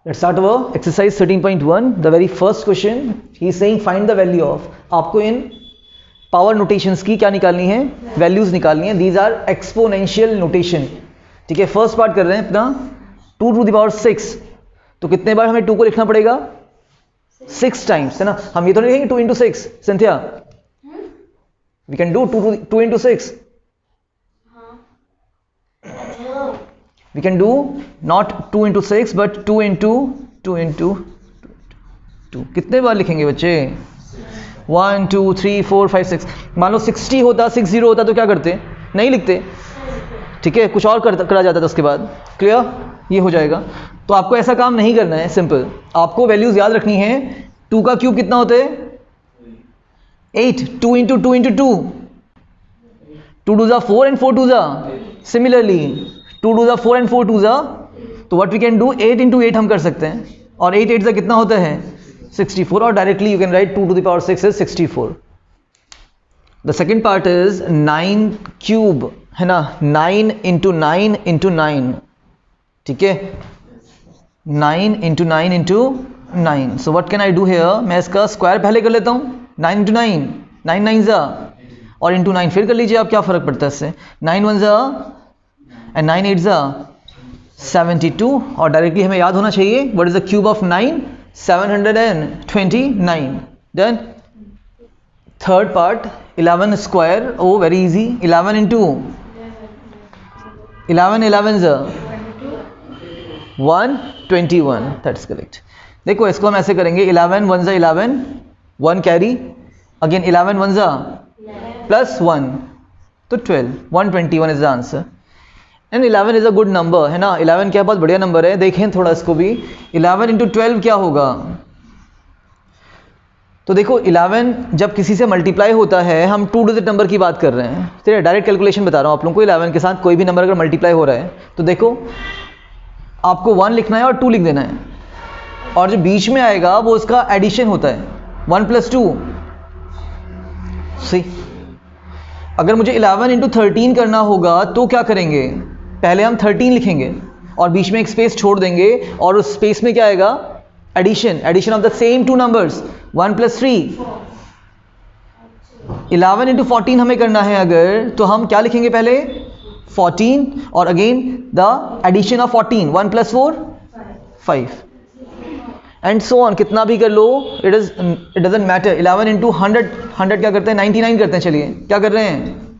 Let's start our exercise 13.1. The very first question, he is saying find the value of. आपको इन power notations की क्या निकालनी है? Values निकालनी है. These are exponential notation. ठीक है, फर्स्ट पार्ट कर रहे हैं अपना 2 to the power 6. तो कितने बार हमें 2 को लिखना पड़ेगा? 6 टाइम्स, है ना. हम ये तो नहीं लिखेंगे 2 into 6. Cynthia, we can do 2 into 6. We can do not 2 into 6 but 2 into 2. कितने बार लिखेंगे बच्चे? 1 2 3 4 5 6. मान लो 60 होता, 60 होता तो क्या करते? नहीं लिखते. ठीक है, कुछ और करा जाता था उसके बाद. क्लियर? ये हो जाएगा. तो आपको ऐसा काम नहीं करना है. सिंपल, आपको वैल्यूज याद रखनी है. 2 का क्यूब कितना होता है? 8. 2 into 2 into 2. 2 2 4 and 4 2. Similarly 2 2 4 and 4 2. तो what we can do 8 into 8 हम कर सकते हैं. और 8 8 कितना होता है? 64. और directly you can write 2 to the power 6 is 64. The second part is 9 cube, है ना. 9 into 9 into 9. ठीक है, 9 into 9 into 9. So what can I do here? मैं इसका स्क्वायर पहले कर लेता हूँ. 9 into 9, 9 9 और into 9 फिर कर लीजिए आप. क्या फ़र्क पड़ता है इससे? 9 1 and 9 8 72. और डायरेक्टली हमें याद होना चाहिए what is the cube of 9? 729. Done. Third part 11 square. Oh very easy. 11 into 11 11 121. That's correct. देखो इसको हम ऐसे करेंगे. 11 1 11, 1 कैरी, अगेन 11 1 प्लस 1 तो 12. 121 is the answer. And 11 is a good number, है ना. 11 क्या बहुत बढ़िया नंबर है. देखें थोड़ा इसको भी. 11 into 12 क्या होगा? तो देखो 11 जब किसी से मल्टीप्लाई होता है, हम 2 डिजिट नंबर की बात कर रहे हैं. चलिए डायरेक्ट कैलकुलेशन बता रहा हूँ आप लोगों को. 11 के साथ कोई भी नंबर अगर मल्टीप्लाई हो रहा है तो देखो आपको 1 लिखना है और 2 लिख देना है. और जो बीच में आएगा वो उसका एडिशन होता है. 1 + 2. सी, अगर मुझे 11 into 13 करना होगा तो क्या करेंगे? पहले हम 13 लिखेंगे और बीच में एक स्पेस छोड़ देंगे और उस स्पेस में क्या आएगा? Addition of the same 2 numbers. 1 + 3. 11 into 14 हमें करना है अगर, तो हम क्या लिखेंगे? पहले 14 और again the addition of 14. 1 + 4 5 and so on. कितना भी कर लो, इट डजंट मैटर. 11 into 100 क्या करते हैं? 99 करते हैं. चलिए क्या कर रहे हैं?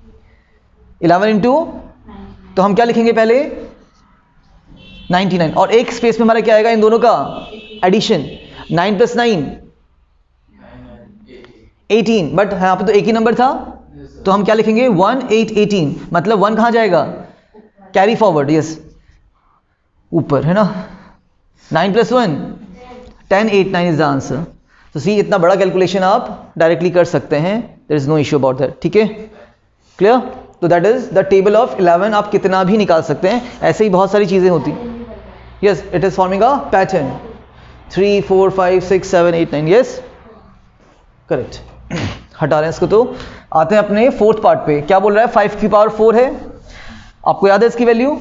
11 into, तो हम क्या लिखेंगे पहले? 99 और एक स्पेस में हमारा क्या आएगा? इन दोनों का एडिशन. 9 + 9 18. बट यहाँ पे तो एक ही नंबर था तो हम क्या लिखेंगे? 1 8 18. मतलब 1 कहाँ जाएगा? Carry forward. यस, ऊपर, है ना. 9 + 1 10 8 9 इज द आंसर. तो सी, इतना बड़ा कैलकुलेशन आप डायरेक्टली कर सकते हैं. There is no issue about that. ठीक है, क्लियर. तो that is the table of 11. आप कितना भी निकाल सकते हैं. ऐसे ही बहुत सारी चीजें होती. Yes, it is forming a pattern. 3 4 5 6 7 8 9. Yes, correct. हटा रहे हैं इसको. तो आते हैं अपने फोर्थ पार्ट पे. क्या बोल रहा है? 5 की पावर 4 है. आपको याद है इसकी वैल्यू?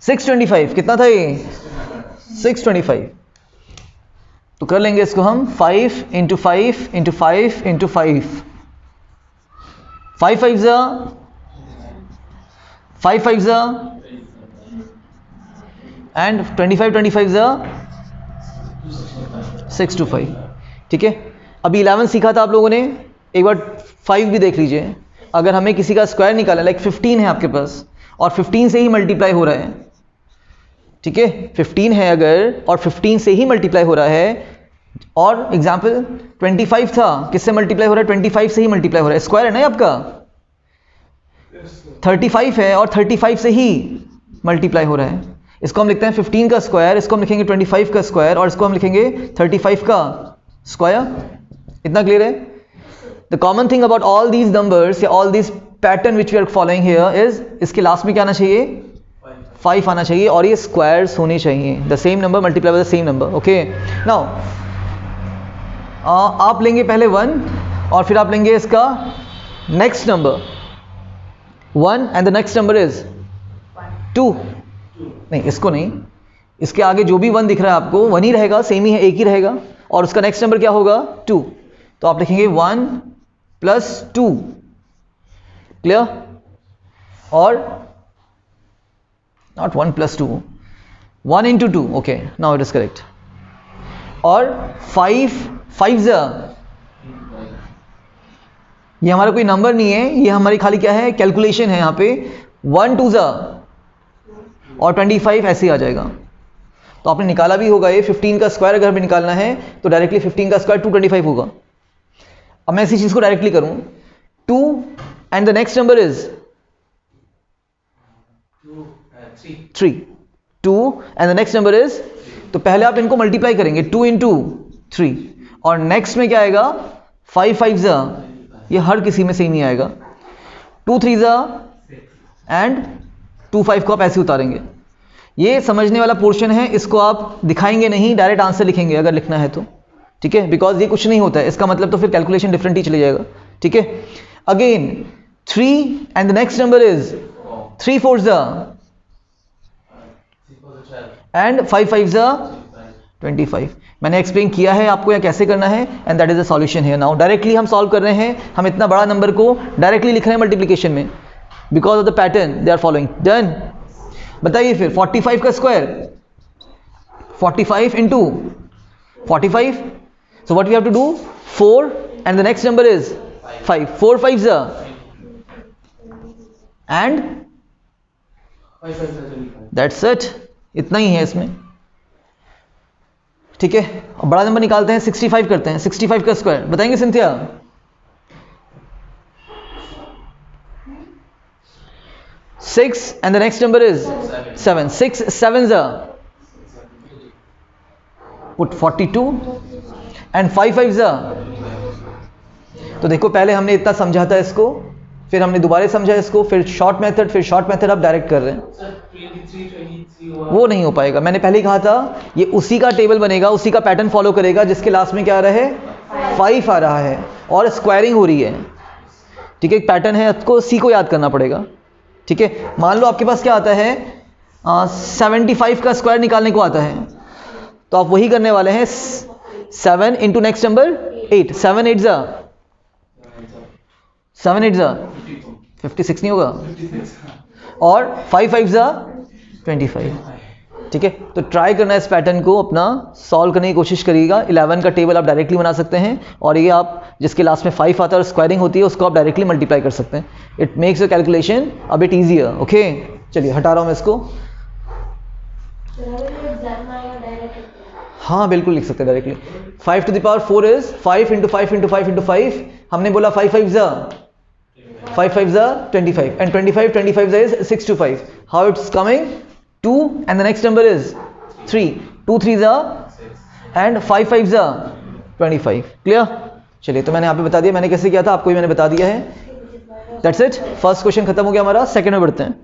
625. कितना था ये? 625. तो कर लेंगे इसको हम 5 into 5 into 5 into 5. 5 5 5 5 and 25 25 625. ठीक है. अभी 11 सीखा था आप लोगों ने. एक बार 5 भी देख लीजिए. अगर हमें किसी का स्क्वायर निकालना है, लाइक 15 है आपके पास और 15 से ही मल्टीप्लाई हो रहा है. ठीक है, 15 है अगर और 15 से ही मल्टीप्लाई हो रहा है. और एग्जाम्पल 25 था, किससे मल्टीप्लाई हो रहा है? 25 से ही मल्टीप्लाई हो रहा है. स्क्वायर है ना आपका. 35 है और 35 से ही मल्टीप्लाई हो रहा है. इसको हम लिखते हैं 15 का स्क्वायर, इसको हम लिखेंगे 25 का स्क्वायर और इसको हम लिखेंगे 35 का स्क्वायर. इतना क्लियर है? The common thing about all these numbers या all these pattern which we are following here is, इसके लास्ट में क्या आना चाहिए? 5 आना चाहिए और ये स्क्वायर्स होने चाहिए. The same number multiply by the same number. Okay, now आप लेंगे पहले 1 और फिर आप लेंगे इसका next number 1 and the next number is 2. नहीं, इसको नहीं, इसके आगे जो भी 1 दिख रहा है आपको 1 ही रहेगा, सेम ही है, एक ही रहेगा, और उसका नेक्स्ट नंबर क्या होगा 2, तो आप लिखेंगे 1 + 2, क्लियर, और not 1 + 2, 1 × 2, okay now it is correct, और 5 5 ये हमारा कोई नंबर नहीं है, ये हमारी खाली क्या है, कैलकुलेशन है। यहाँ पे 1 2 और 25 ऐसे ही आ जाएगा। तो आपने निकाला भी होगा ये 15 का स्क्वायर अगर हमें निकालना है तो डायरेक्टली 15 का स्क्वायर 225 होगा। अब मैं इसी चीज को डायरेक्टली करूं, 2 and the next number is 3, 2 and the next number is, तो पहले आप इनको मल्टीप्लाई करेंगे 2 × 3, और नेक्स्ट में क्या आएगा 5 5 ये हर किसी में सेम ही आएगा, 2 3 एंड 2 5 को आप ऐसे उतारेंगे। ये समझने वाला पोर्शन है, इसको आप दिखाएंगे नहीं, डायरेक्ट आंसर लिखेंगे अगर लिखना है तो, ठीक है, बिकॉज ये कुछ नहीं होता है, इसका मतलब तो फिर कैलकुलेशन डिफरेंट ही चले जाएगा, ठीक है। Again 3 and the next number is 3 4 and 5 5 25। मैंने एक्सप्लेन किया है आपको या कैसे करना है, and that is the solution है। नाउ डायरेक्टली हम सॉल्व कर रहे हैं, हम इतना बड़ा नंबर को डायरेक्टली लिख रहे हैं मल्टीप्लिकेशन में, because of the pattern they are following. Done. बताइए फिर 45 का square 45 × 45, so what we have to do 4 and the next number is 5, 4 5 and that's it, इतना ही है इसमें, ठीक है। अब बड़ा नंबर निकालते हैं, 65 करते हैं, 65 का स्क्वायर बताएंगे Cynthia? 6 and the next number is 7, 6 7 put 42 and 5 5 तो देखो पहले हमने इतना समझा था इसको, फिर हमने दोबारा समझा इसको, फिर शॉर्ट मेथड, फिर शॉर्ट मेथड आप डायरेक्ट कर रहे हैं, वो नहीं हो पाएगा। मैंने पहले ही कहा था ये उसी का टेबल बनेगा, उसी का पैटर्न फॉलो करेगा जिसके लास्ट में क्या आ रहा है 5 आ रहा है और स्क्वायरिंग हो रही है, ठीक है। एक पैटर्न है, आपको सी को याद करना पड़ेगा, ठीक है। मान लो आपके पास क्या आता है 75 का स्क्वायर निकालने को आता है, तो आप वही करने वाले हैं 7 × नेक्स्ट नंबर 8, 7 8 56 नहीं होगा, और 5 5 25, ठीक है। तो ट्राई करना है इस पैटर्न को अपना सॉल्व करने की कोशिश करिएगा। 11 का टेबल आप डायरेक्टली बना सकते हैं, और ये आप जिसके लास्ट में 5 आता है और स्क्वायरिंग होती है उसको आप डायरेक्टली मल्टीप्लाई कर सकते हैं। It makes your calculation a bit easier, okay. चलिए हटा रहा हूँ मैं इसको, हाँ बिल्कुल लिख सकते हैं directly. 5 to the power 4 is 5 × 5 × 5 × 5, हमने बोला 5 5 25 and 25 is 6 to 5, how it's coming 2 and the next number is 3, 2 3 and 5 5 25, clear. चलिए तो मैंने यहाँ पे बता दिया मैंने कैसे किया था, आपको भी मैंने बता दिया है। दैट्स इट, फर्स्ट क्वेश्चन खत्म हो गया हमारा, सेकंड में बढ़ते हैं।